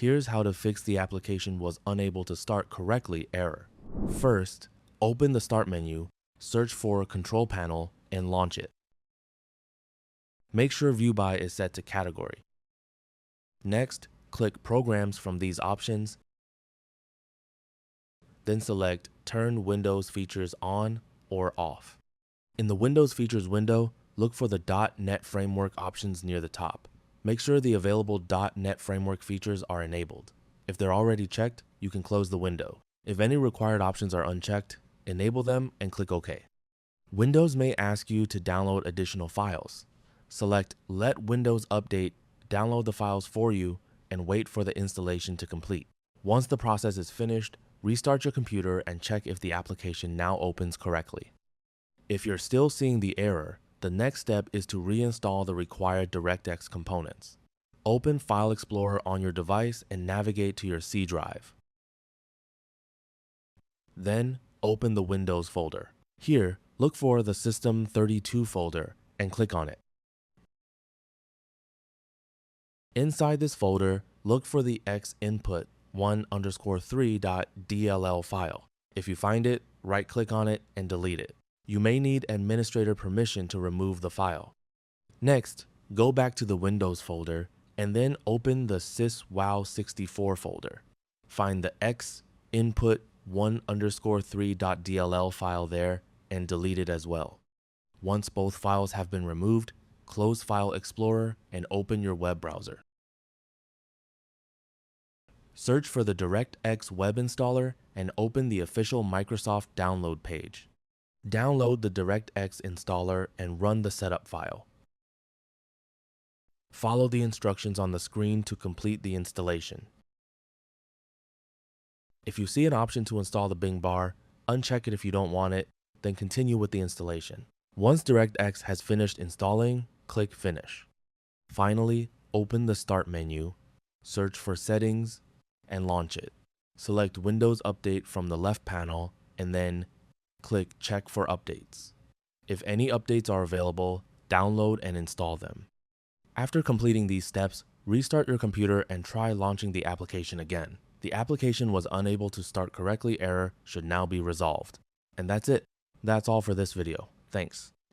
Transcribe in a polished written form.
Here's how to fix the application was unable to start correctly error. First, open the Start menu, search for Control Panel, and launch it. Make sure View By is set to Category. Next, click Programs from these options, then select Turn Windows Features On or Off. In the Windows Features window, look for the .NET Framework options near the top. Make sure the available .NET Framework features are enabled. If they're already checked, you can close the window. If any required options are unchecked, enable them and click OK. Windows may ask you to download additional files. Select Let Windows Update, download the files for you, and wait for the installation to complete. Once the process is finished, restart your computer and check if the application now opens correctly. If you're still seeing the error, the next step is to reinstall the required DirectX components. Open File Explorer on your device and navigate to your C drive. Then, open the Windows folder. Here, look for the System32 folder and click on it. Inside this folder, look for the xinput 1_3.dll file. If you find it, right-click on it and delete it. You may need administrator permission to remove the file. Next, go back to the Windows folder and then open the syswow64 folder. Find the xinput 1_3.dll file there and delete it as well. Once both files have been removed, close File Explorer and open your web browser. Search for the DirectX web installer and open the official Microsoft download page. Download the DirectX installer and run the setup file. Follow the instructions on the screen to complete the installation. If you see an option to install the Bing bar, uncheck it if you don't want it, then continue with the installation. Once DirectX has finished installing, click Finish. Finally, open the Start menu, search for Settings, and launch it. Select Windows Update from the left panel, and then click Check for Updates. If any updates are available, download and install them. After completing these steps, restart your computer and try launching the application again. The application was unable to start correctly error should now be resolved. And that's it. That's all for this video. Thanks.